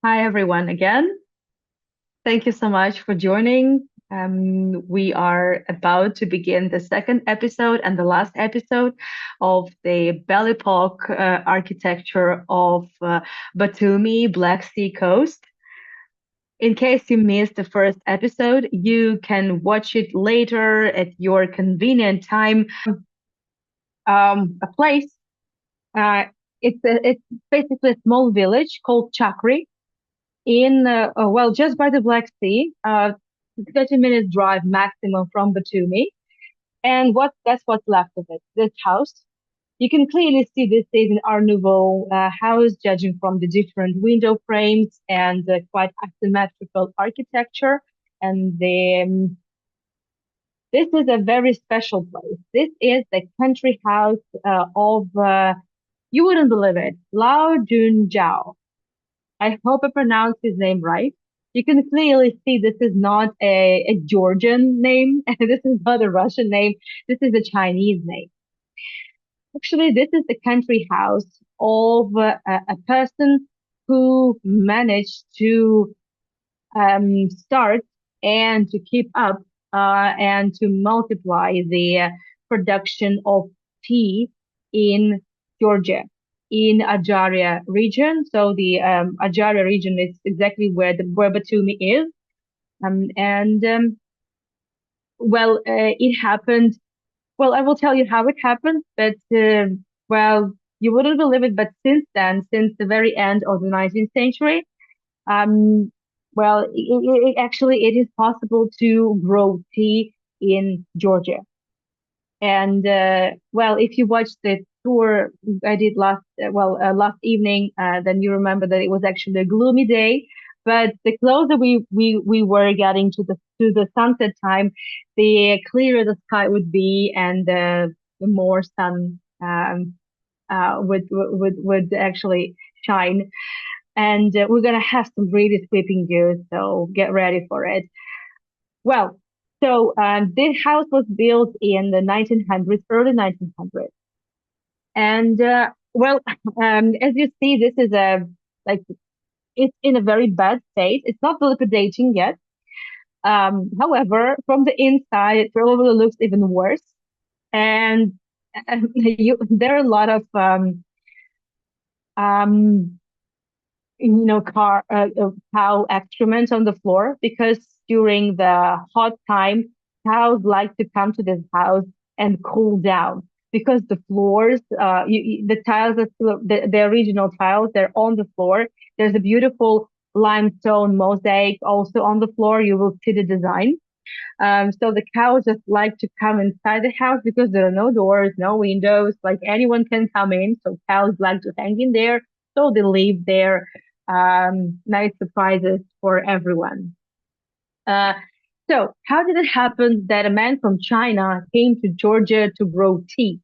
Hi, everyone, again. Thank you so much for joining. We are about to begin the second episode and the last episode of the Belle Epoque architecture of Batumi, Black Sea coast. In case you missed the first episode, you can watch it later at your convenient time. A place. Uh, it's basically a small village called Chakri in well, just by the Black Sea, 30 minutes drive maximum from Batumi. And that's what's left of it. This house, you can clearly see this is an Art Nouveau house, judging from the different window frames and the quite asymmetrical architecture. And this is a very special place. This is the country house of you wouldn't believe it, Lao Dun Jiao. I hope I pronounced his name right. You can clearly see this is not a Georgian name, and this is not a Russian name. This is a Chinese name. Actually, this is the country house of a person who managed to start and to keep up and to multiply the production of tea in Georgia, in Ajaria region. So the Ajaria region is exactly where Batumi is. And well, it happened. Well, I will tell you how it happened, but well, you wouldn't believe it. But since then, since the very end of the 19th century, um, well, actually, it is possible to grow tea in Georgia. And well, if you watched the tour I did last evening, then you remember that it was actually a gloomy day. But the closer we were getting to the sunset time, the clearer the sky would be, and the more sun would actually shine. And we're gonna have some really sweeping views, so get ready for it. Well, so this house was built in the 1900s, early 1900s, and well, as you see, this is a like it's in a very bad state. It's not dilapidating yet. However, from the inside, it probably looks even worse. And there are a lot of um, cow excrement on the floor because during the hot time, cows like to come to this house and cool down because the floors, the tiles, the original tiles, they're on the floor. There's a beautiful limestone mosaic also on the floor. You will see the design. So the cows just like to come inside the house because there are no doors, no windows, like anyone can come in. So cows like to hang in there. So they leave there. Nice surprises for everyone. Uh, so how did it happen that a man from China came to Georgia to grow tea?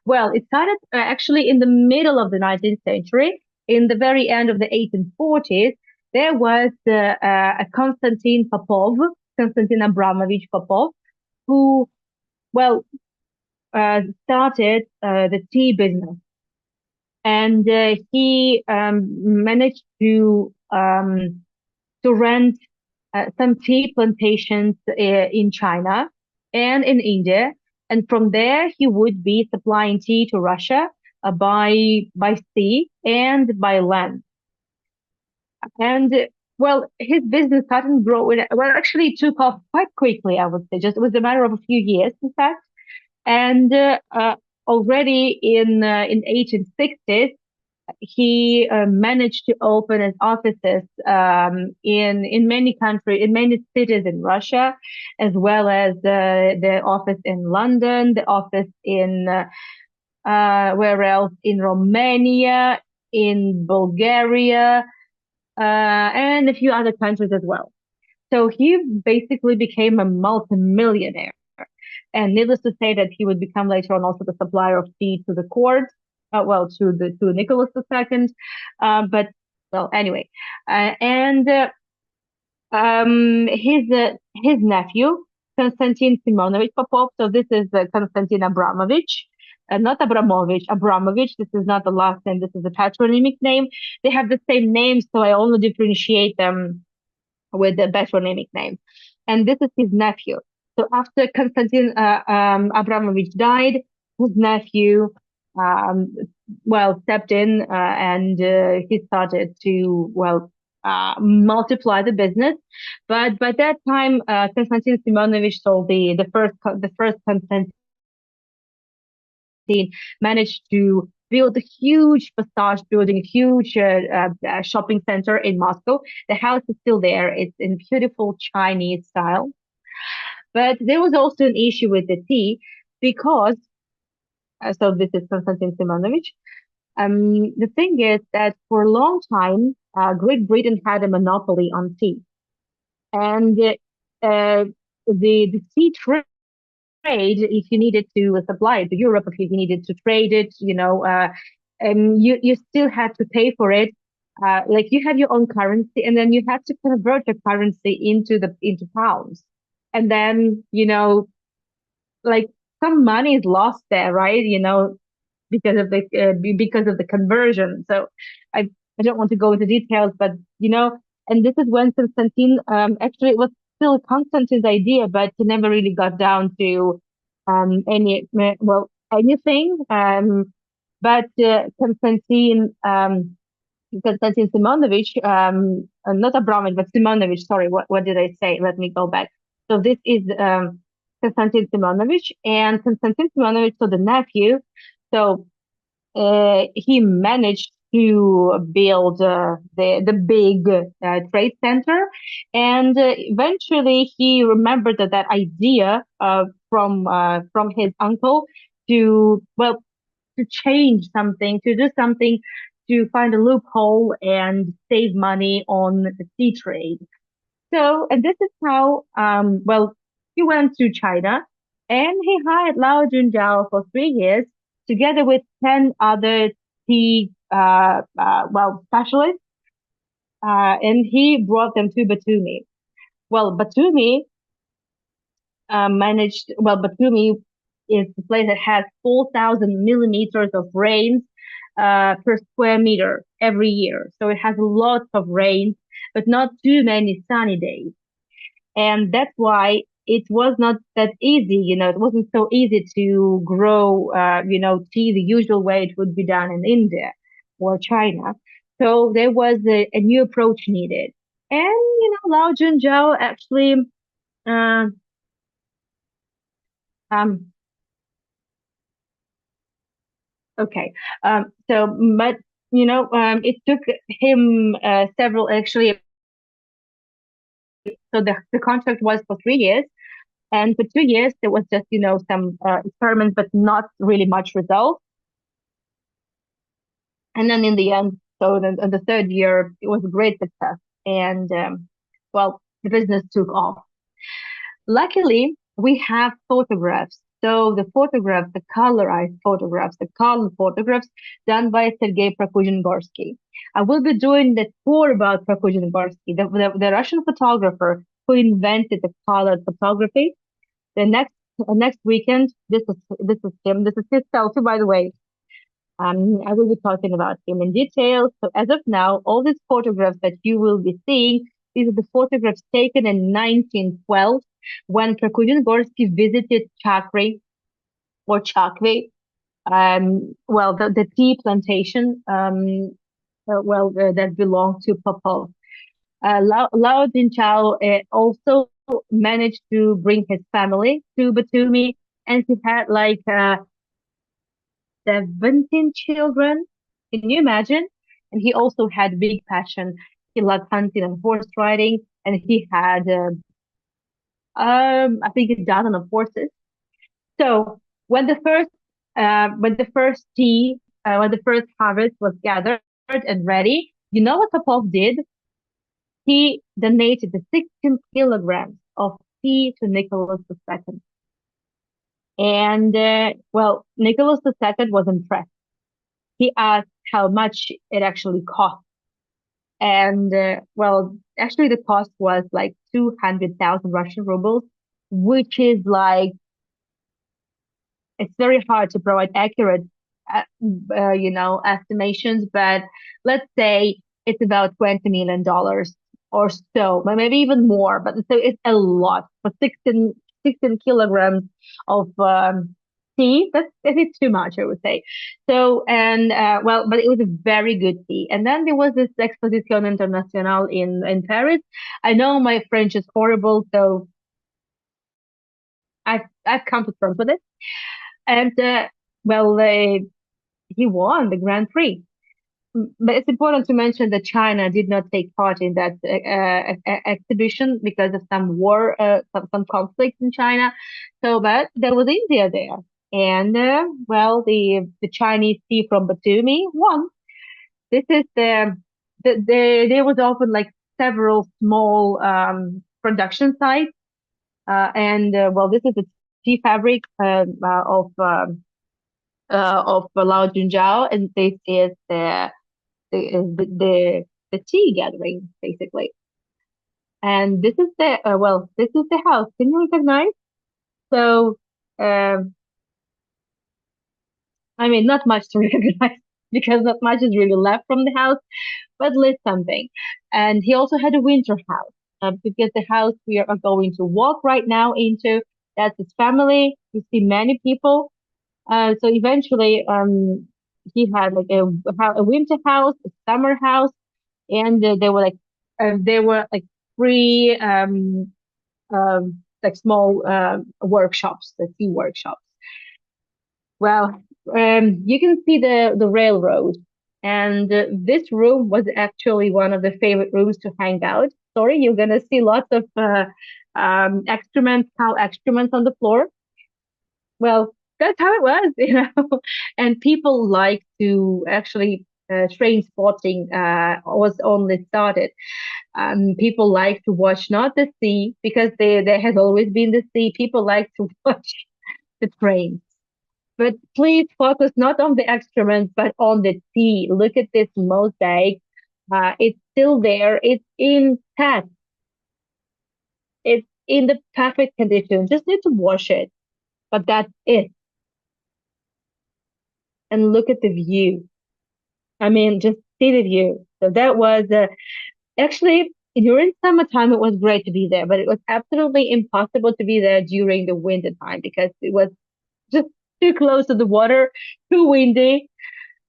Well, it started actually in the middle of the 19th century. In the very end of the 1840s, there was a Konstantin Abramovich Popov, who, well, started the tea business. And he managed to rent some tea plantations in China and in India. And from there, he would be supplying tea to Russia by sea and by land. And well, his business started growing. Well, actually, it took off quite quickly, I would say. Just it was a matter of a few years, in fact. And already in 1860s, he managed to open his offices in many countries, in many cities in Russia, as well as the office in London, the office in where else? In Romania, in Bulgaria, and a few other countries as well. So he basically became a multimillionaire. And needless to say that he would become later on also the supplier of tea to the court, well, to Nicholas II. But well, anyway, and his nephew Konstantin Simonovich Popov. So this is Konstantin Abramovich. not Abramovich, Abramovich. This is not the last name. This is a patronymic name. They have the same name, so I only differentiate them with the patronymic name. And this is his nephew. So after Konstantin Abramovich died, his nephew, um, stepped in and he started to, multiply the business. But by that time, Konstantin Simonovich sold the first Konstantin managed to build a huge facade building, a huge shopping center in Moscow. The house is still there. It's in beautiful Chinese style. But there was also an issue with the tea because, so this is Konstantin Simonovich. The thing is that for a long time, Great Britain had a monopoly on tea. And the tea trade, if you needed to supply it to Europe, if you needed to trade it, you still had to pay for it. Like you had your own currency, and then you had to convert your currency into pounds, and then like some money is lost there, right? Because of the conversion. So I don't want to go into details, but and this is when Constantine actually it was still Constantine's idea, but he never really got down to anything. But Konstantin Simonovich, not Abramovich, but Simonovich. Sorry, what did I say? Let me go back. So this is Konstantin Simonovich and Konstantin Simonovich, so the nephew. So he managed to build the big trade center, and eventually he remembered that idea from his uncle to to change something, to do something, to find a loophole and save money on the sea trade. So, and this is how, he went to China and he hired Lao Junjiao for 3 years together with 10 other tea, specialists, and he brought them to Batumi. Well, Batumi, Batumi is the place that has 4,000 millimeters of rain, per square meter every year. So it has lots of rain, but not too many sunny days. And that's why it was not that easy. It wasn't so easy to grow, tea the usual way it would be done in India or China. So there was a new approach needed. And, Lao Junjiao actually, uh, um, okay. But, it took him, actually, so the contract was for 3 years. And for 2 years, there was just, some experiments, but not really much result. And then in the end, so the third year, it was a great success. And the business took off. Luckily, we have photographs. So the photographs, the colorized photographs, the color photographs done by Sergei Prokuzhin-Gorsky. I will be doing the tour about Prokuzhin-Gorsky, the Russian photographer who invented the colored photography. The next weekend, this is him. This is his selfie, by the way. I will be talking about him in detail. So as of now, all these photographs that you will be seeing, these are the photographs taken in 1912 when Prokuzhin-Gorsky visited Chakri or Chakvi, the tea plantation, that belonged to Popov. Lao Dinchao also managed to bring his family to Batumi, and he had like 17 children. Can you imagine? And he also had big passion. He loved hunting and horse riding, and he had, I think, a dozen of horses. So when the first harvest was gathered and ready, you know what Popov did? He donated the 16 kilograms of tea to Nicholas II. And, Nicholas II was impressed. He asked how much it actually cost. And, actually the cost was like 200,000 Russian rubles, which is like it's very hard to provide accurate, uh, estimations, but let's say it's about $20 million or so, but maybe even more. But so it's a lot for 16 kilograms of tea. That's a bit too much, I would say. So, and well, but it was a very good tea. And then there was this Exposition Internationale in Paris. I know my French is horrible, so I've come to terms with it. And well, he won the Grand Prix. But it's important to mention that China did not take part in that exhibition because of some war, some conflict in China. So, but there was India there, and well, the Chinese tea from Batumi won. This is there was often like several small production sites, and well, this is the tea fabric of Lao Junjiao, and this is the tea gathering basically. And this is the well, this is the house. Can you recognize? So, um, I mean, not much to recognize because not much is really left from the house, but list something. And he also had a winter house because the house we are going to walk right now into, that's his family. You see many people. So eventually, he had like a winter house, a summer house, and they were like free like small workshops, the tea workshops. Well, you can see the railroad, and this room was actually one of the favorite rooms to hang out. Sorry, you're gonna see lots of excrement, cow excrement on the floor. Well, that's how it was, And people like to actually train spotting was only started. People like to watch not the sea because there has always been the sea. People like to watch the trains. But please focus not on the excrement, but on the sea. Look at this mosaic. It's still there. It's intact. It's in the perfect condition. Just need to wash it. But that's it. And look at the view. I mean, just see the view. So that was actually during summertime, it was great to be there, but it was absolutely impossible to be there during the winter time because it was just too close to the water, too windy.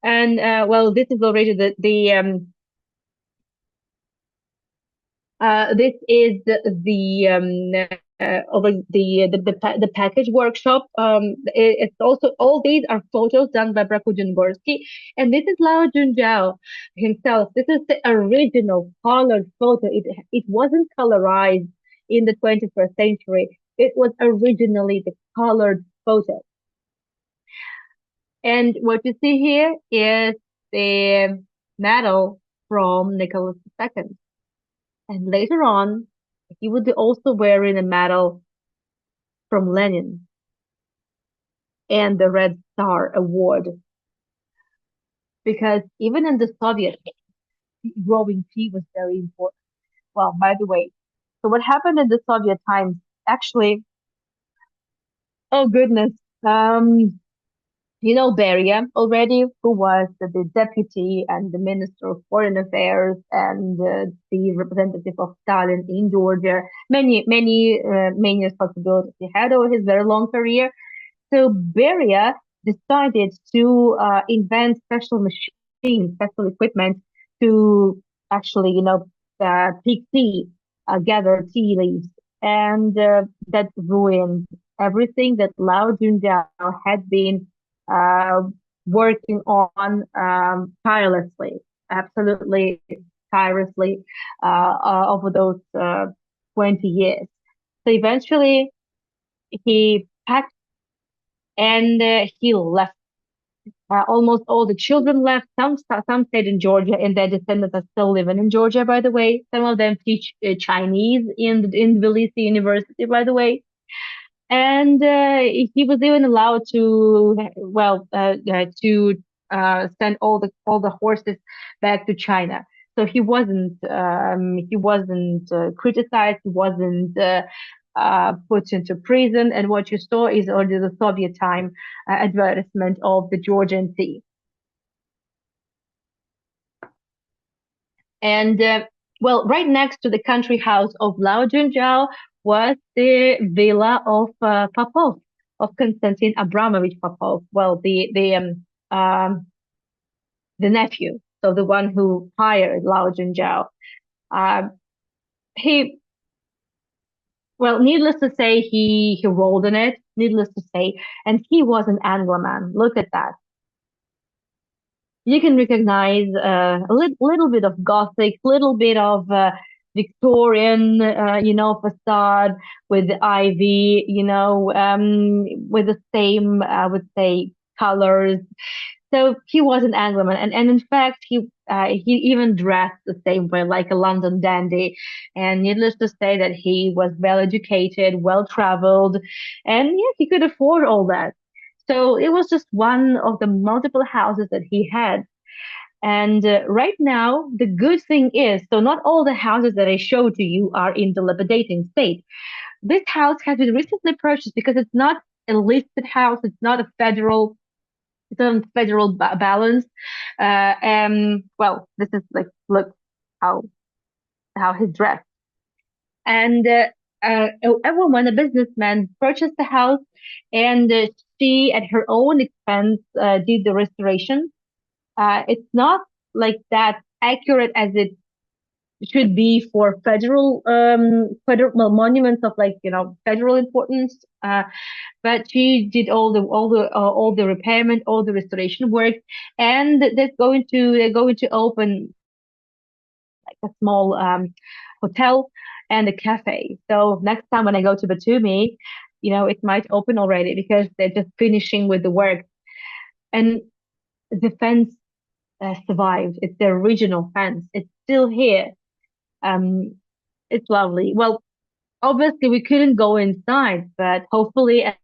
And well, this is already this is over the package workshop. It's also all these are photos done by Brakujin Gorsky, and this is Lao Junjiao himself. This is the original colored photo. It wasn't colorized in the 21st century. It was originally the colored photo. And what you see here is the medal from Nicholas II. And later on, he would be also wearing a medal from Lenin and the Red Star Award. Because even in the Soviet, growing tea was very important. Well, by the way, so what happened in the Soviet times? Actually, oh goodness, um, you know Beria already, who was the deputy and the minister of foreign affairs and the representative of Stalin in Georgia. Many responsibilities he had over his very long career. So Beria decided to invent special machines, special equipment to actually, pick tea, gather tea leaves, and that ruined everything that Lao Junjiao had been uh, working on tirelessly, absolutely tirelessly over those 20 years. So eventually he packed and he left. Almost all the children left. Some stayed in Georgia, and their descendants are still living in Georgia. By the way, some of them teach Chinese in Tbilisi University. By the way, and he was even allowed to send all the horses back to China. So he wasn't criticized. He wasn't put into prison. And what you saw is already the Soviet time advertisement of the Georgian Sea. And well, right next to the country house of Lao Junjiao was the villa of Popov, of Konstantin Abramovich Popov. Well, um, the nephew, so the one who hired Lao Junjiao. Uh, he, well, needless to say, he rolled in it. Needless to say, and he was an Anglo-man. Look at that. You can recognize little bit of Gothic, little bit of Victorian, facade with the ivy, with the same, I would say, colors. So he was an Angloman, and in fact, he even dressed the same way, like a London dandy. And needless to say that he was well educated, well traveled, and yeah, he could afford all that. So it was just one of the multiple houses that he had. And right now, the good thing is, so not all the houses that I showed to you are in dilapidating state. This house has been recently purchased because it's not a listed house. It's not a federal, it's on federal balance. Well, this is like, look how he's dressed. And a woman, a businessman, purchased the house, and she, at her own expense, did the restoration. It's not like that accurate as it should be for federal monuments of, like, federal importance. But she did all the repairment, all the restoration work, and they're going to open like a small hotel and a cafe. So next time when I go to Batumi, it might open already because they're just finishing with the work. And the fence survived. It's the original fence. It's still here. Um, it's lovely. Well, obviously we couldn't go inside, but hopefully at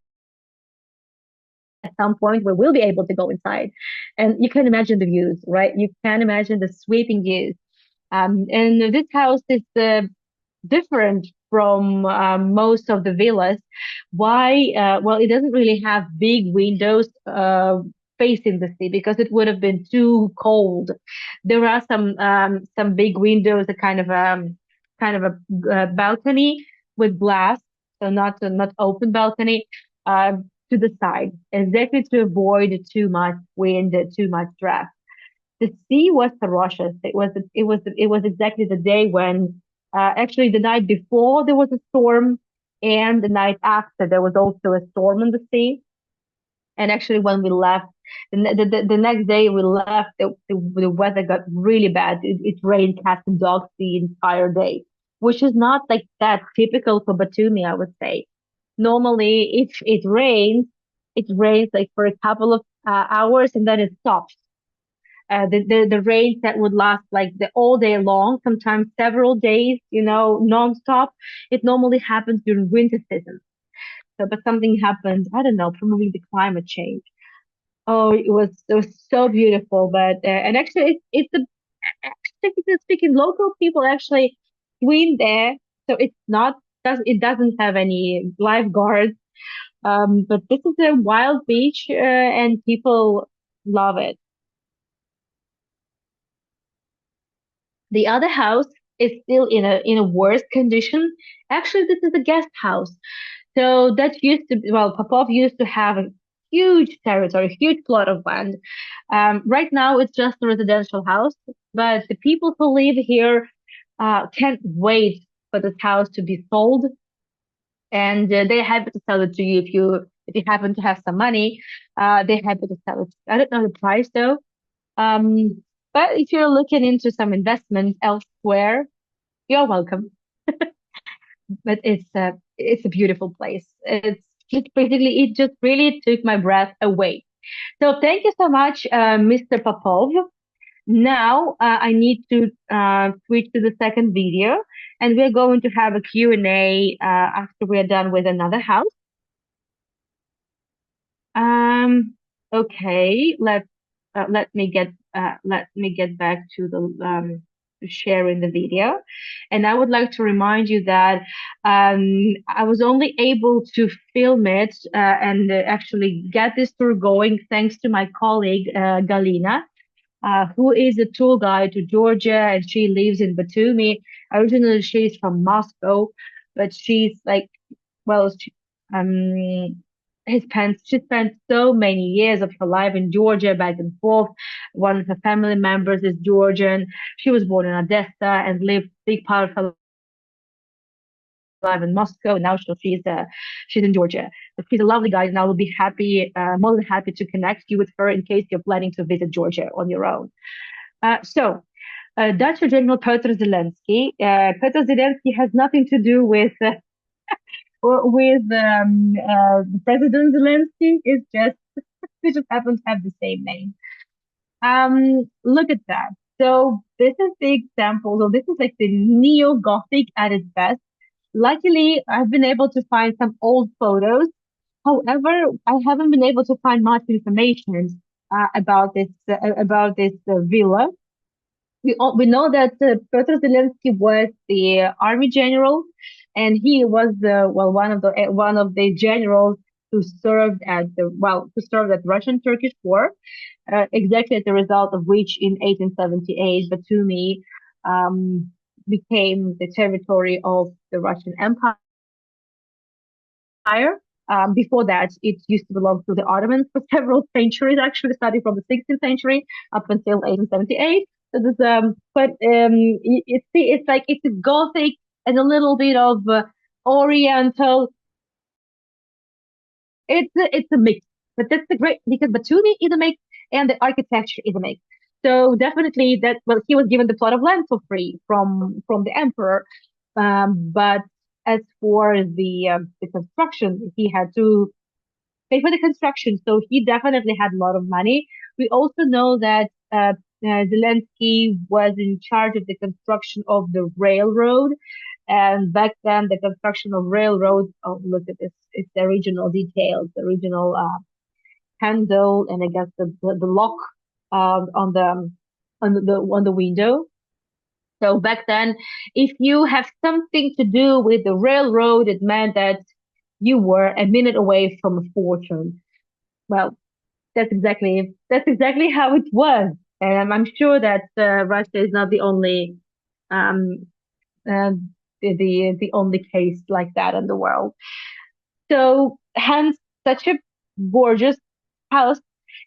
some point we will be able to go inside. And you can imagine the views, right? You can imagine the sweeping views. And this house is different from most of the villas. Why? Well, it doesn't really have big windows facing the sea because it would have been too cold. There are some big windows, a kind of a balcony with glass, so not open balcony, to the side, exactly to avoid too much wind, too much draft. The sea was ferocious. It was exactly the day when, actually the night before there was a storm, and the night after there was also a storm on the sea. And actually, when we left, the next day we left, the weather got really bad. It rained cats and dogs the entire day, which is not like that typical for Batumi, I would say. Normally, if it rains like for a couple of hours and then it stops. The rains that would last like the all day long, sometimes several days, non-stop. It normally happens during winter season. So, but something happened. I don't know, probably the climate change. Oh, it was so beautiful. But and actually, technically speaking, local people actually swim there, so it doesn't have any lifeguards. But this is a wild beach, and people love it. The other house is still in a worse condition. Actually, this is a guest house. So that used to be, well, Popov used to have a huge territory, a huge plot of land. Right now, it's just a residential house, but the people who live here can't wait for this house to be sold, and they're happy to sell it to you if you happen to have some money. They're happy to sell it. I don't know the price though. Um, but if you're looking into some investment elsewhere, you're welcome. But it's a beautiful place. It just really took my breath away. So thank you so much, Mr. Popov. Now I need to switch to the second video, and we're going to have a Q&A after we're done with another house. Um, okay, let me get back to the to share in the video. And I would like to remind you that I was only able to film it and actually get this tour going thanks to my colleague, Galina, who is a tour guide to Georgia, and she lives in Batumi. Originally, she's from Moscow, but she's like, well, she spent so many years of her life in Georgia, back and forth. One of her family members is Georgian. She was born in Odessa and lived big part of her life in Moscow. Now she's in Georgia. But she's a lovely guy, and I will be happy, more than happy to connect you with her in case you're planning to visit Georgia on your own. Dutch General Peter Zelensky. Peter Zelensky has nothing to do with President Zelensky. It's just we just happen to have the same name. Look at that. So this is the example. So this is like the neo-Gothic at its best. Luckily, I've been able to find some old photos. However, I haven't been able to find much information about this villa. We know that Piotr Zelensky was the army general, and he was one of the generals who served at Russian Turkish War, exactly as a result of which in 1878 Batumi um, became the territory of the Russian Empire. Before that, it used to belong to the Ottomans for several centuries, actually, starting from the 16th century up until 1878. So there's, it's like it's a Gothic and a little bit of Oriental. It's a mix, but that's the great because Batumi is a mix and the architecture is a mix. So definitely that he was given the plot of land for free from the emperor, but as for the construction, he had to pay for the construction. So he definitely had a lot of money. We also know that Zelensky was in charge of the construction of the railroad. And back then, the construction of railroads, oh, look at this, it's the original details, the original handle, and I guess the lock on the window. So back then, if you have something to do with the railroad, it meant that you were a minute away from a fortune. Well, that's exactly how it was, and I'm sure that Russia is not the only um, uh, the only case like that in the world. So hence such a gorgeous house,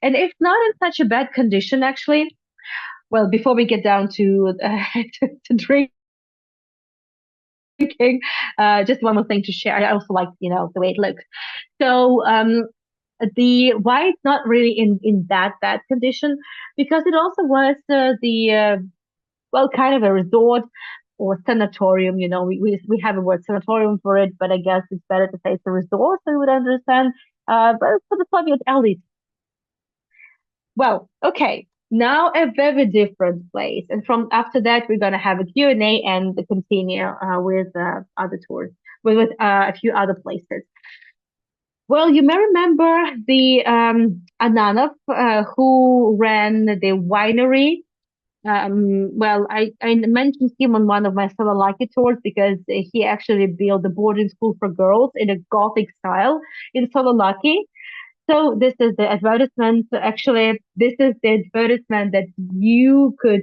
and it's not in such a bad condition actually. Well, before we get down to to drinking, just one more thing to share. I also like the way it looks. So the why it's not really in that bad condition because it also was the kind of a resort or sanatorium. We have a word sanatorium for it, but I guess it's better to say it's a resort so you would understand. But for the Soviet elite. Well, okay. Now a very different place, and from after that we're gonna have a Q&A and continue with other tours with a few other places. Well, you may remember the Ananov who ran the winery. I mentioned him on one of my Saloniki tours because he actually built a boarding school for girls in a Gothic style in Saloniki. So this is the advertisement. Actually, this is the advertisement that you could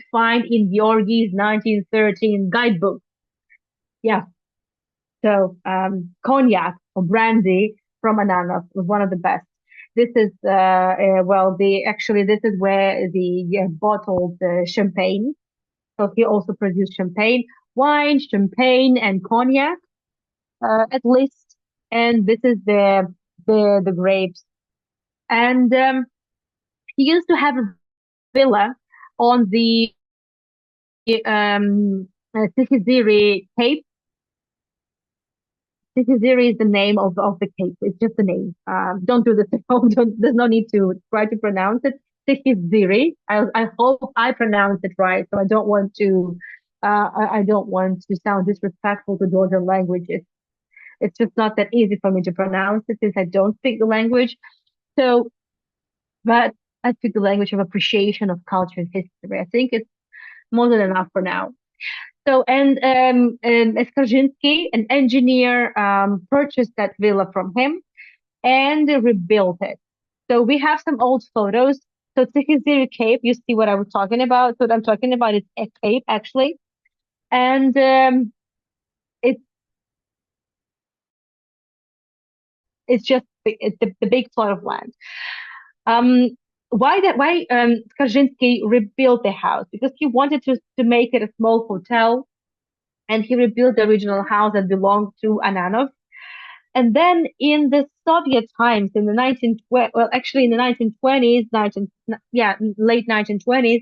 find in Georgi's 1913 guidebook. Yeah, so cognac or brandy from Anana was one of the best. This is the actually this is where the bottled champagne. So he also produced champagne, wine, champagne, and cognac at least. And this is the grapes. And he used to have a villa on the Sikiziri Cape. Sikiziri is the name of the cape. It's just the name. Don't do this at home. There's no need to try to pronounce it. Sikiziri. I hope I pronounced it right. So I don't want to sound disrespectful to Georgian language. It's just not that easy for me to pronounce it since I don't speak the language. So, but I speak the language of appreciation of culture and history. I think more than enough for now. So, and Skarжинski, an engineer, purchased that villa from him and rebuilt it. So we have some old photos. So Tikiziri Cape, you see what I was talking about. So what I'm talking about is a cape actually, and it's it's just the big plot of land. Um, why Skarжинski rebuilt the house? Because he wanted to make it a small hotel, and he rebuilt the original house that belonged to Ananov. And then in the Soviet times, in the 1920, well, actually in the 1920s, 19, yeah, late 1920s,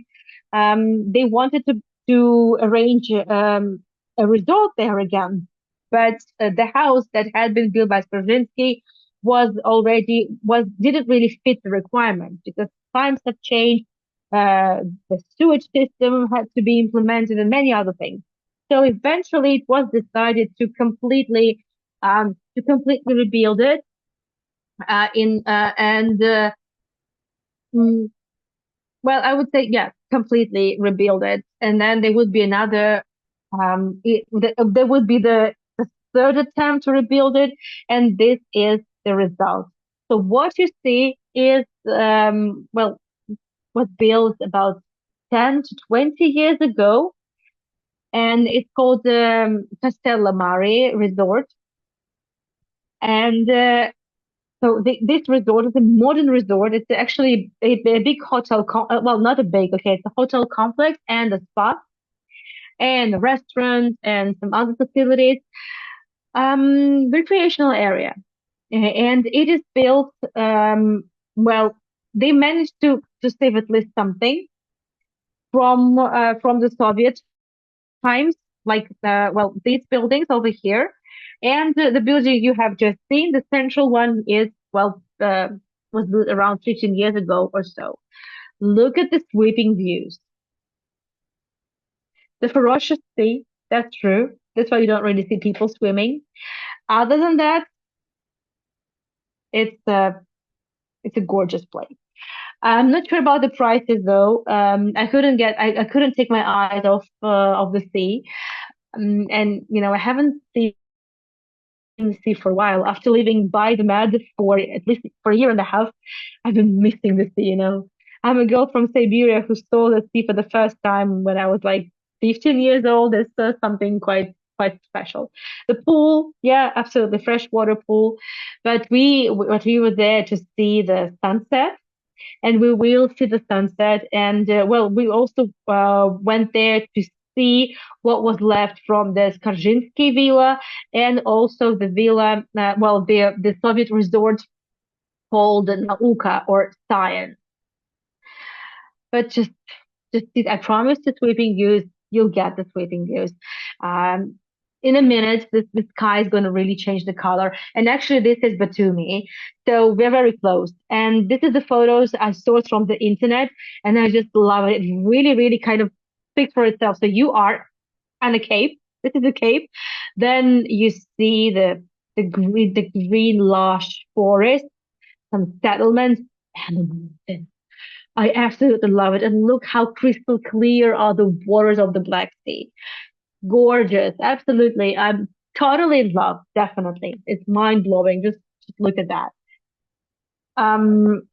they wanted to arrange a resort there again. But the house that had been built by Stravinsky didn't really fit the requirements because times have changed. The sewage system had to be implemented and many other things. So eventually, it was decided to completely rebuild it in and mm, well, I would say yeah, completely rebuild it, and then there would be another there would be the third attempt to rebuild it, and this is the result. So what you see is well, was built about 10 to 20 years ago, and it's called Castellamare Resort. And so this resort is a modern resort. It's actually a big hotel. Well, not a big. Okay, it's a hotel complex and a spa and a restaurant and some other facilities. Recreational area, and it is built. Well, they managed to save at least something from the Soviet times, like well these buildings over here, and the building you have just seen, the central one is well was built around 15 years ago or so. Look at the sweeping views, the ferocious sea. That's true. That's why you don't really see people swimming. Other than that, it's a it's a gorgeous place. I'm not sure about the prices though. I couldn't take my eyes off the sea. And you know I haven't seen the sea for a while. After living by the Med for at least for a year and a half, I've been missing the sea, you know. I'm a girl from Siberia who saw the sea for the first time when I was like 15 years old. It's something quite special. The pool, yeah, absolutely freshwater pool, but we were there to see the sunset, and we will see the sunset. And well, we also went there to see what was left from the Skaržinsky villa and also the villa, well, the Soviet resort called Nauka or Science. But just I promise the sweeping views. You'll get the sweeping views. Um, in a minute, the sky is going to really change the color. And actually, this is Batumi, so we're very close. And this is the photos I sourced from the internet, and I just love it. It really, really kind of speaks for itself. So you are on a cape. This is a cape. Then you see the green lush forest, some settlements, and the mountains. I absolutely love it. And look how crystal clear are the waters of the Black Sea. Gorgeous. Absolutely. I'm totally in love. Definitely. It's mind blowing. Just look at that. Um,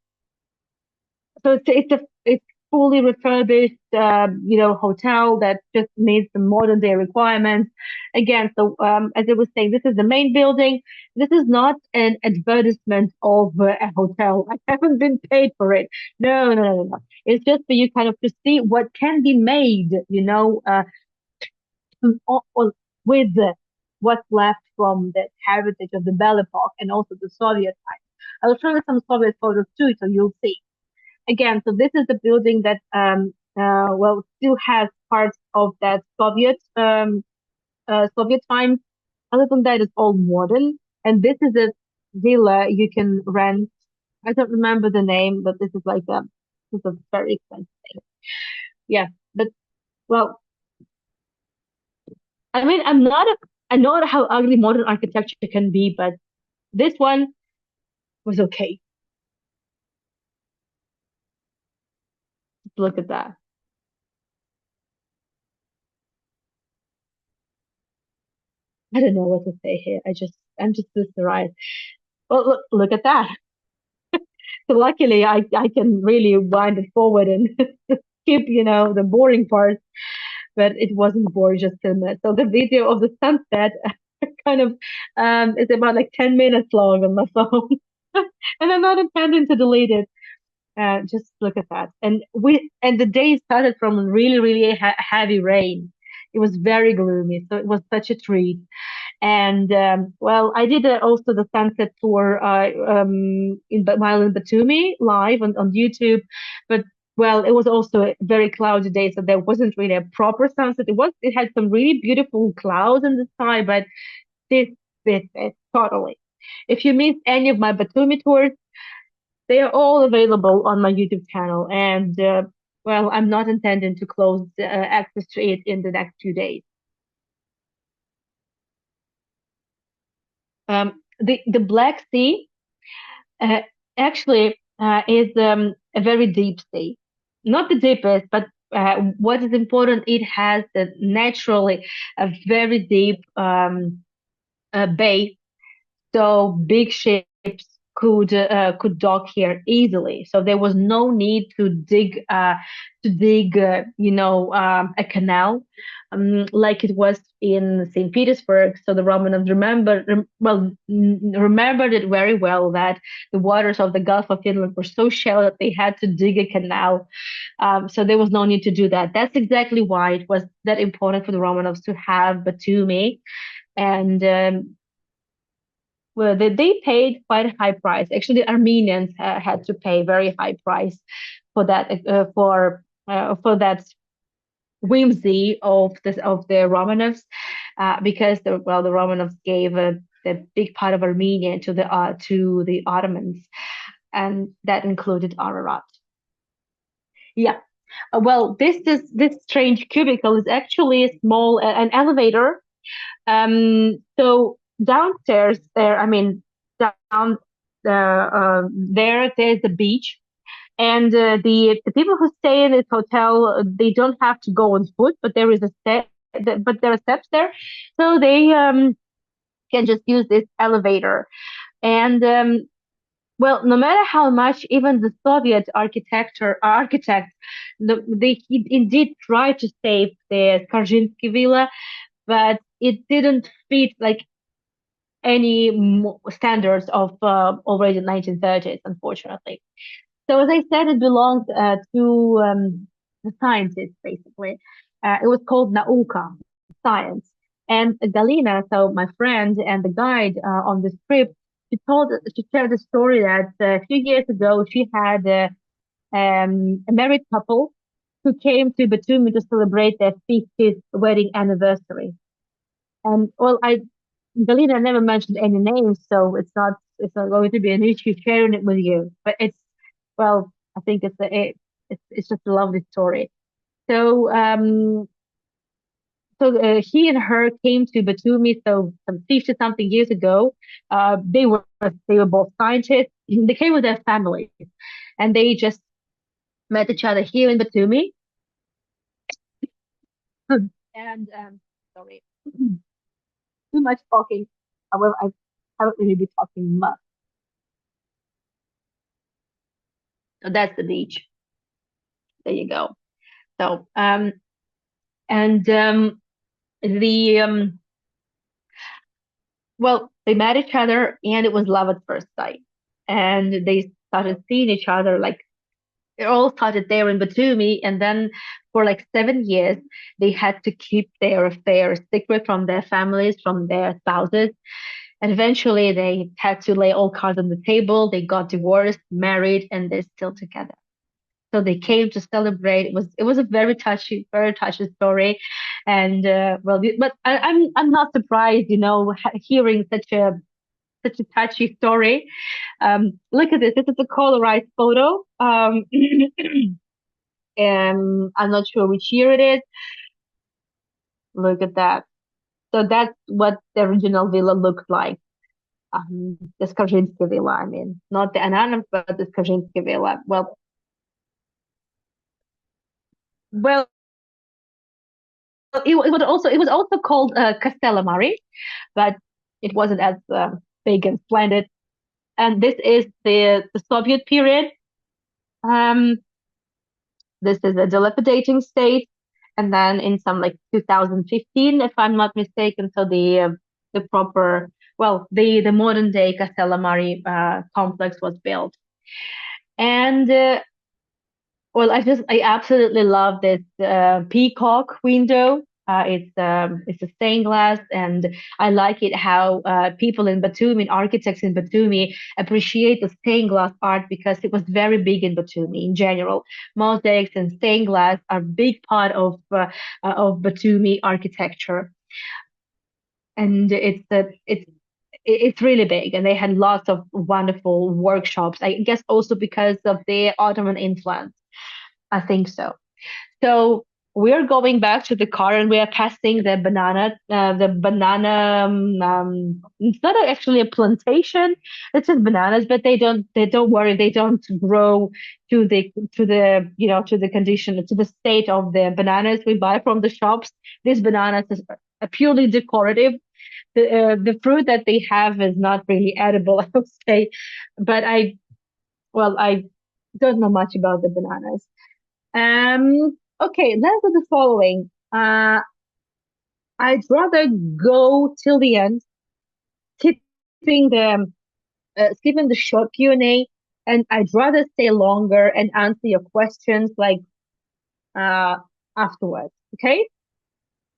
so it's fully refurbished, hotel that just meets the modern day requirements. Again, so as I was saying, this is the main building. This is not an advertisement of a hotel. I haven't been paid for it. No, no, no, no, no. It's just for you kind of to see what can be made, with what's left from the heritage of the Belle Epoque and also the Soviet time. I'll show you some Soviet photos too, so you'll see. Again, so this is the building that well still has parts of that Soviet time. Other than that, it's all modern. And this is a villa you can rent. I don't remember the name, but this is a very expensive thing. Yeah, but well, I mean, I know how ugly modern architecture can be, but this one was okay. Look at that. I don't know what to say here. I'm just mesmerized. Well, look at that. So luckily, I can really wind it forward and skip, the boring part, but it wasn't boring, just 10 minutes. So the video of the sunset kind of is about like 10 minutes long on my phone. And I'm not intending to delete it. Just look at that. And the day started from really, really heavy rain. It was very gloomy, so it was such a treat. And well, I did also the sunset tour while in Batumi live on YouTube, but well, it was also a very cloudy day, so there wasn't really a proper sunset. It had some really beautiful clouds in the sky, but this bit it totally. If you missed any of my Batumi tours, they are all available on my YouTube channel, and well, I'm not intending to close access to it in the next few days. The Black Sea uh, actually is a very deep sea, not the deepest, but what is important, it has naturally a very deep bay, so big ships could dock here easily. So there was no need to dig a canal like it was in St. Petersburg. So the Romanovs remembered it very well, that the waters of the Gulf of Finland were so shallow that they had to dig a canal. So there was no need to do that. That's exactly why it was that important for the Romanovs to have Batumi. And well, they paid quite a high price. Actually, the Armenians had to pay very high price for that whimsy of the Romanovs, because the Romanovs gave the big part of Armenia to the Ottomans, and that included Ararat. Yeah. Well, this strange cubicle is actually a small an elevator. So downstairs there, I mean, down there's the beach, and the people who stay in this hotel, they don't have to go on foot, but there is a step, but there are steps there, so they can just use this elevator. And well, no matter how much even the Soviet architect, they indeed tried to save the Skaržinsky villa, but it didn't fit like any standards of already 1930s, unfortunately. So as I said, it belonged to the scientists, basically. It was called Nauka, science. And Galina, so my friend and the guide on this trip, she shared the story that a few years ago she had a married couple who came to Batumi to celebrate their 50th wedding anniversary. And well, Galina never mentioned any names, so it's not going to be an issue sharing it with you. But well, I think it's just a lovely story. So he and her came to Batumi, so some 50 something years ago. They were both scientists. They came with their families, and they just met each other here in Batumi. And sorry, too much talking. However, I haven't really been talking much. So that's the beach. There you go. So and the well, they met each other, and it was love at first sight. And they started seeing each other, like it all started there in Batumi, and then for like 7 years they had to keep their affairs secret from their families, from their spouses. And eventually they had to lay all cards on the table. They got divorced, married, and they're still together. So they came to celebrate. It was a very touchy story. And well, but I'm not surprised, hearing such a touchy story. Look at this. This is a colorized photo. And I'm not sure which year it is. Look at that. So that's what the original villa looked like. The Skaržinsky villa, I mean, not the Ananov, but the Skaržinsky villa. Well, it was also called Castellamare, but it wasn't as big and splendid. And this is the Soviet period. Um, this is a dilapidating state, and then in some like 2015, if I'm not mistaken, so the proper the modern day Castellamare complex was built. And I absolutely love this peacock window. It's a stained glass, and I like it how people in Batumi, architects in Batumi, appreciate the stained glass art because it was very big in Batumi in general. Mosaics and stained glass are a big part of Batumi architecture, and it's really big, and they had lots of wonderful workshops. I guess also because of the Ottoman influence. I think so. So we're going back to the car and we are passing the banana. It's not actually a plantation. It's just bananas, but they don't worry. They don't grow to the condition, to the state of the bananas we buy from the shops. These bananas is purely decorative. The fruit that they have is not really edible, I would say. But I don't know much about the bananas. Okay, let's do the following. I'd rather go till the end, skipping skipping the short Q&A, and I'd rather stay longer and answer your questions like uh afterwards. Okay?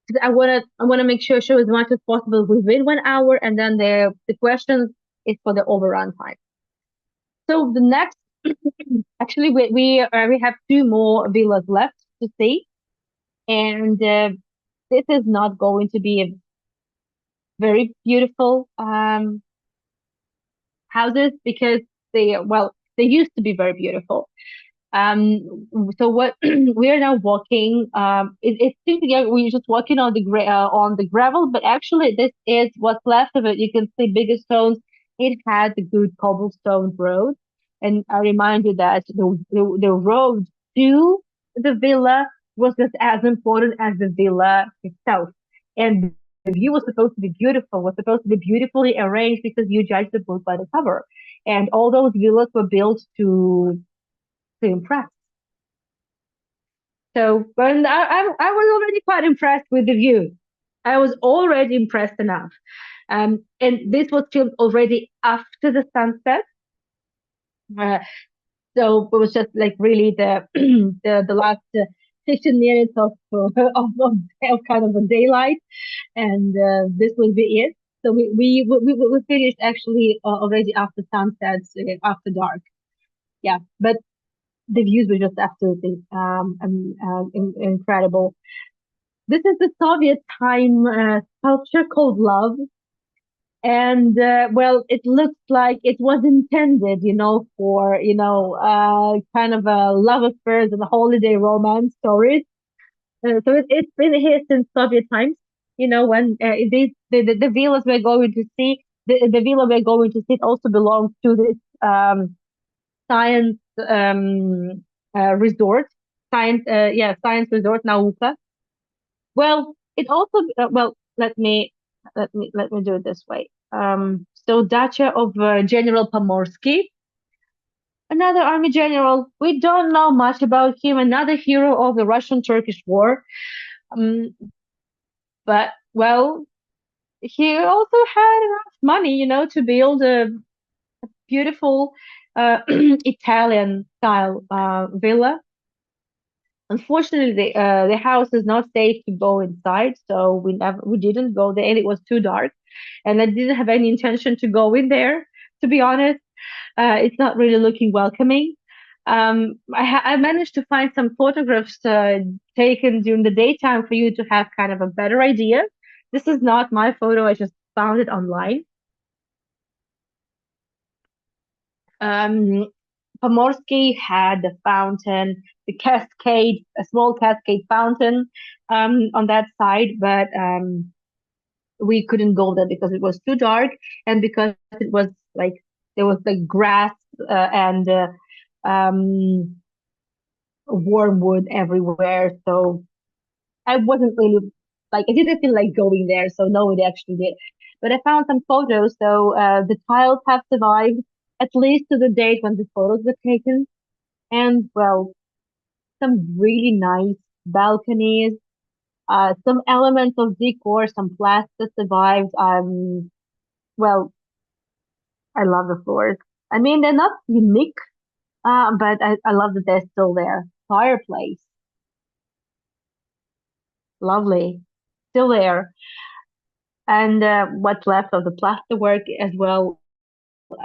'Cause I wanna make sure show as much as possible within 1 hour, and then the questions is for the overrun time. So the next, actually, we have two more villas left to see, and this is not going to be a very beautiful houses because they used to be very beautiful. So what we are now walking, it seems like we're just walking on the gravel, but actually this is what's left of it. You can see bigger stones. It had the good cobblestone road, and I remind you that the road to the villa was just as important as the villa itself, and the view was supposed to be beautiful, was supposed to be beautifully arranged because you judge the book by the cover, and all those villas were built to impress. So when I was already quite impressed with the view. I was already impressed enough. And this was filmed already after the sunset. Uh, so it was just like really the last 15 minutes of kind of a daylight, and this will be it. So we finished actually already after sunset, after dark. Yeah, but the views were just absolutely incredible. This is the Soviet time sculpture called Love. And it looks like it was intended, for, kind of a love affairs and holiday romance stories. So it's been here since Soviet times, when the villas we're going to see, the villa we're going to see it also belongs to this science resort, science resort, Nauka. Well, it also let me do it this way. So dacha of General Pomorsky, another army general. We don't know much about him. Another hero of the Russian-Turkish War. Um, but he also had enough money, to build a beautiful Italian style villa. Unfortunately, the house is not safe to go inside, so we didn't go there, and it was too dark, and I didn't have any intention to go in there. To be honest, it's not really looking welcoming. I managed to find some photographs taken during the daytime for you to have kind of a better idea. This is not my photo; I just found it online. Um, Pomorsky had the fountain, the cascade, a small cascade fountain on that side, but we couldn't go there because it was too dark and because it was like there was like grass and wormwood everywhere. So I wasn't really. like I didn't feel like going there, so nobody actually did. But I found some photos, so the tiles have survived at least to the date when the photos were taken, and well, some really nice balconies, some elements of decor, some plaster survived. Well, I love the floors. I mean, they're not unique, but I love that they're still there. Fireplace, lovely, still there. And what's left of the plasterwork as well.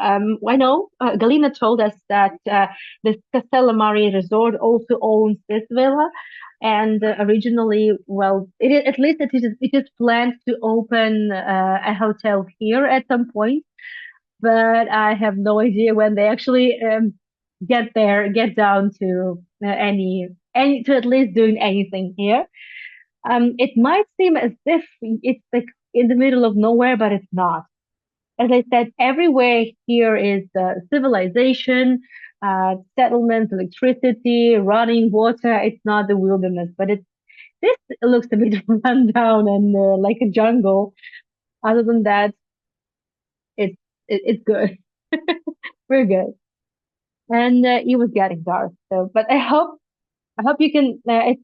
I know Galina told us that the Castellamare Resort also owns this villa, and originally, well, at least it is planned to open a hotel here at some point, but I have no idea when they actually get there, get down to any to at least doing anything here. It might seem as if it's like in the middle of nowhere, but it's not. As I said, everywhere here is civilization, settlements, electricity, running water. It's not the wilderness, but this looks a bit run down and like a jungle. Other than that, it's it's good. We're good. And it was getting dark, so but I hope you can I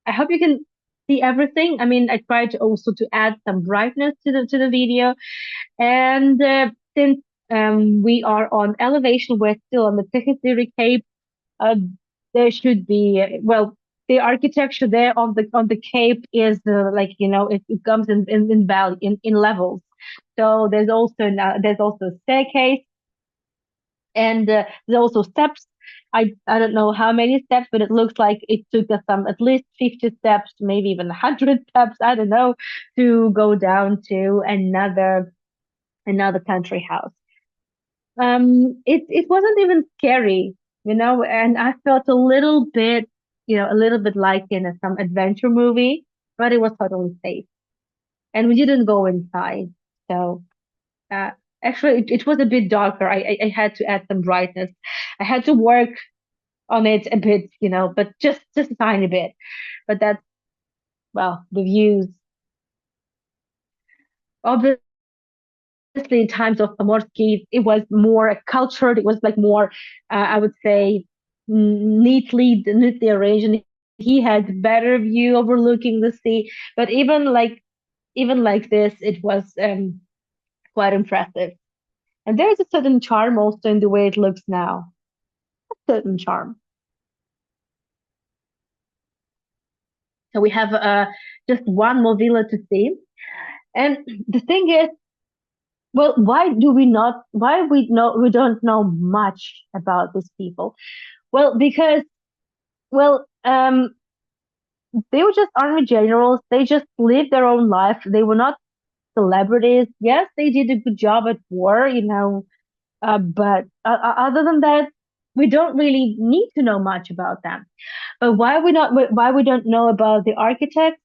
hope you can see everything. I mean, I tried also to add some brightness to the video. And since we are on elevation, we're still on the Tehitiri Cape. Uh, there should be well, the architecture there on the cape is like it comes in valley in levels. So there's also a staircase and there's also steps. I don't know how many steps, but it looks like it took us some at least 50 steps, maybe even 100 steps. I don't know to go down to another country house. It wasn't even scary, and I felt a little bit, a little bit like in some adventure movie, but it was totally safe. And we didn't go inside. So, uh, actually, it was a bit darker. I had to add some brightness. I had to work on it a bit, but just a tiny bit. But that's, well, the views. Obviously, in times of Pomorski, it was more cultured. It was like more, I would say, neatly arranged. And he had better view overlooking the sea. But even like this, it was quite impressive. And there's a certain charm also in the way it looks now. A certain charm. So we have just one more villa to see. And the thing is, well, why do we not? Why we don't know much about these people? Well, because well, they were just army generals. They just lived their own life. They were not celebrities. Yes, they did a good job at war, but other than that, we don't really need to know much about them. But why we don't know about the architects?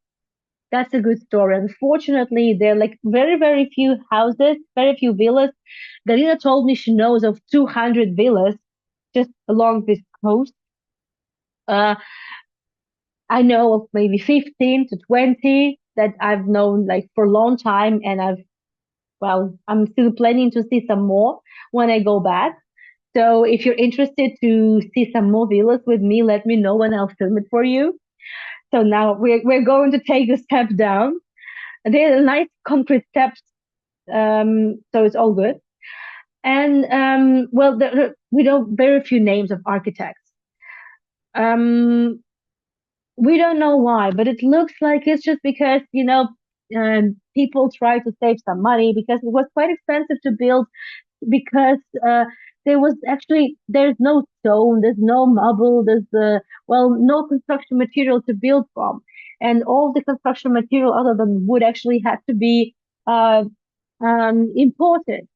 That's a good story. Unfortunately, there are like very, very few houses, very few villas. Galina told me she knows of 200 villas just along this coast. Uh, I know of maybe 15 to 20 that I've known like for a long time, and I'm still planning to see some more when I go back. So if you're interested to see some more villas with me, let me know and I'll film it for you. So now we're going to take the step down. There are nice concrete steps, so it's all good. And well, we know very few names of architects. Um, we don't know why, but it looks like it's just because people try to save some money because it was quite expensive to build because there's no stone, there's no marble, there's no construction material to build from, and all the construction material other than wood actually had to be uh, imported.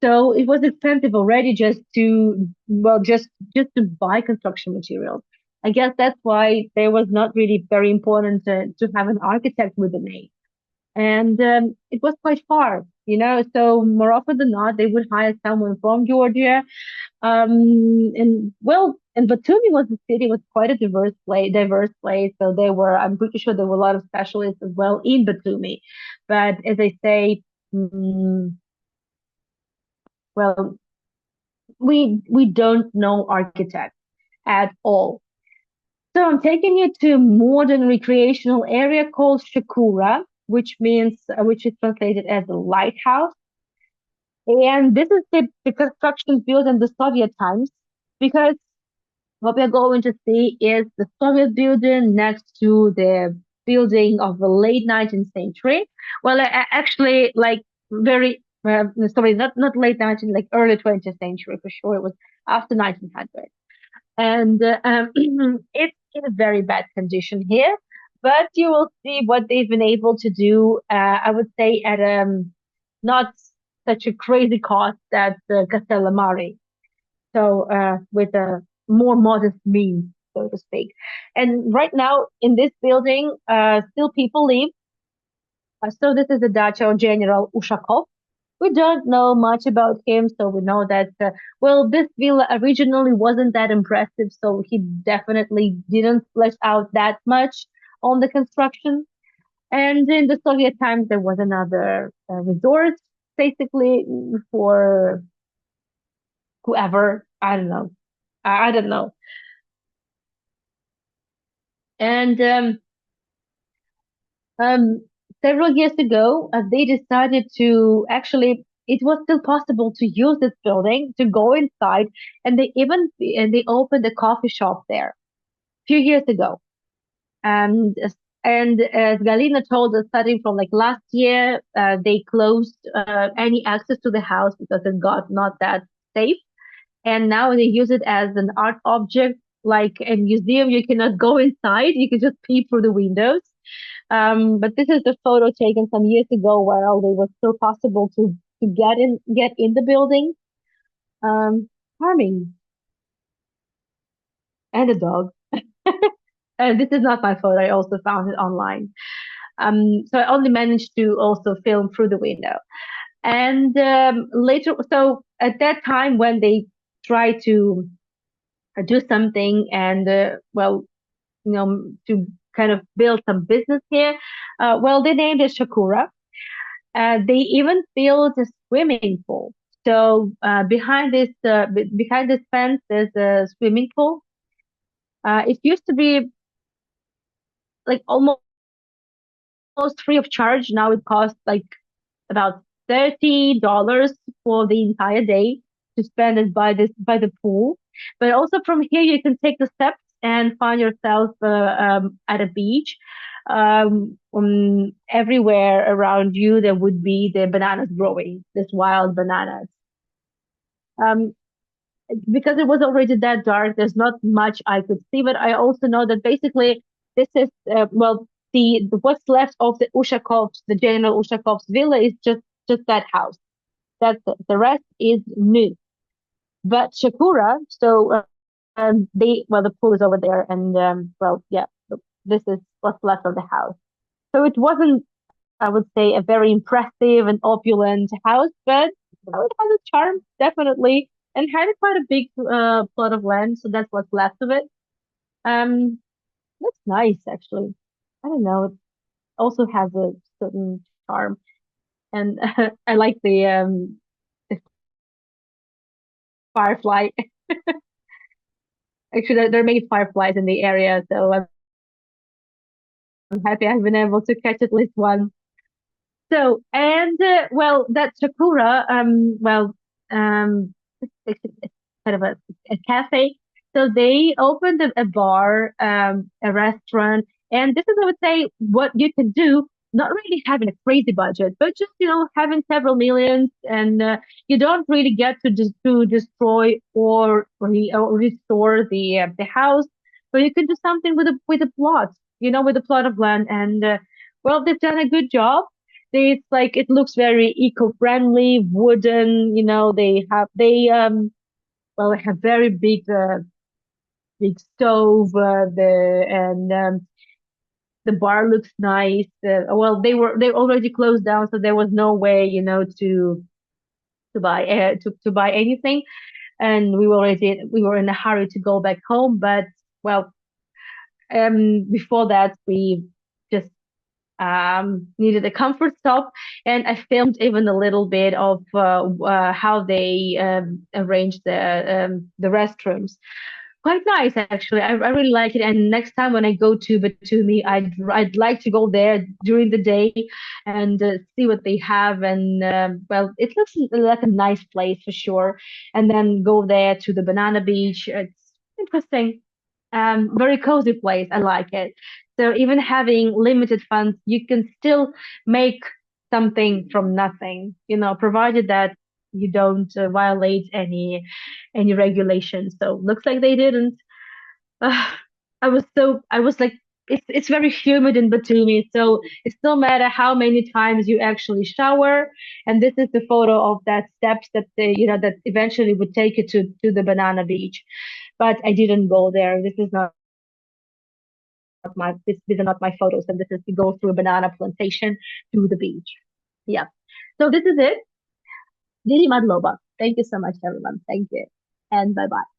So it was expensive already just to buy construction materials. I guess that's why there was not really very important to have an architect with a name. And it was quite far. So more often than not, they would hire someone from Georgia. And well, and Batumi was a city was quite a diverse place. So I'm pretty sure there were a lot of specialists as well in Batumi. But as I say, mm, well, we don't know architects at all. So I'm taking you to a modern recreational area called Shakura, which is translated as a lighthouse. And this is the construction built in the Soviet times because what we're going to see is the Soviet building next to the building of the late 19th century. Well, actually, like very, sorry, not late 19th, like early 20th century for sure. It was after 1900. And it's in a very bad condition here. But you will see what they've been able to do. I would say at not such a crazy cost at Castellamare. So with a more modest means, so to speak. And right now in this building, still people live. So this is the dacha of General Ushakov. We don't know much about him, so we know that, well, this villa originally wasn't that impressive, so he definitely didn't flesh out that much on the construction. And in the Soviet times, there was another resort, basically for whoever. I don't know. I don't know. And um, several years ago, they decided to actually. It was still possible to use this building to go inside, and they opened a coffee shop there a few years ago. And and as Galina told us, starting from like last year, they closed any access to the house because it got not that safe. And now they use it as an art object, like a museum. You cannot go inside; you can just peep through the windows. But this is the photo taken some years ago while it was still possible to get in the building. Charming, and a dog. And this is not my photo. I also found it online. So I only managed to also film through the window. And later, so at that time when they try to do something and well, to kind of build some business here, well, they named it Shakura. They even built a swimming pool. So behind this fence, there's a swimming pool. It used to be like almost free of charge. Now it costs like about $30 for the entire day to spend it by the pool. But also from here you can take the steps and find yourself at a beach. Everywhere around you there would be the bananas growing, this wild bananas. Um, because it was already that dark, there's not much I could see. But I also know that basically this is well, the what's left of the Ushakovs, the General Ushakov's villa is just that house. That's it. The rest is new. But Shakura, so the pool is over there, and well, yeah, this is what's left of the house. So it wasn't, I would say, a very impressive and opulent house, but it has a charm, definitely, and had quite a big plot of land, so that's what's left of it. Um, that's nice, actually. I don't know, it also has a certain charm, and I like the firefly. Actually, there are many fireflies in the area, so I'm happy I've been able to catch at least one. So, and well, that Sakura, it's kind of a cafe. So they opened a bar, a restaurant, and this is, I would say, what you can do. Not really having a crazy budget, but just having several millions, and you don't really get to destroy or restore the house, but you can do something with a plot, with a plot of land, and well, they've done a good job. It's like it looks very eco-friendly, wooden. They have very big stove. The and The bar looks nice. Well, they already closed down, so there was no way, to buy anything. And we were in a hurry to go back home. But well, before that, we just needed a comfort stop, and I filmed even a little bit of how they arranged the restrooms. Quite nice, actually. I really like it. And next time when I go to Batumi, I'd like to go there during the day and see what they have. And well, it looks like a nice place for sure. And then go there to the banana beach. It's interesting. Very cozy place. I like it. So even having limited funds, you can still make something from nothing, provided that you don't violate any regulations. So looks like they didn't. Uh, I was like, it's very humid in Batumi, so it's no matter how many times you actually shower. And this is the photo of that steps that that eventually would take you to the banana beach. But I didn't go there. These are not my photos, and this is to go through a banana plantation to the beach. Yeah. So this is it. Didi Madloba. Thank you so much, everyone. Thank you. And bye bye.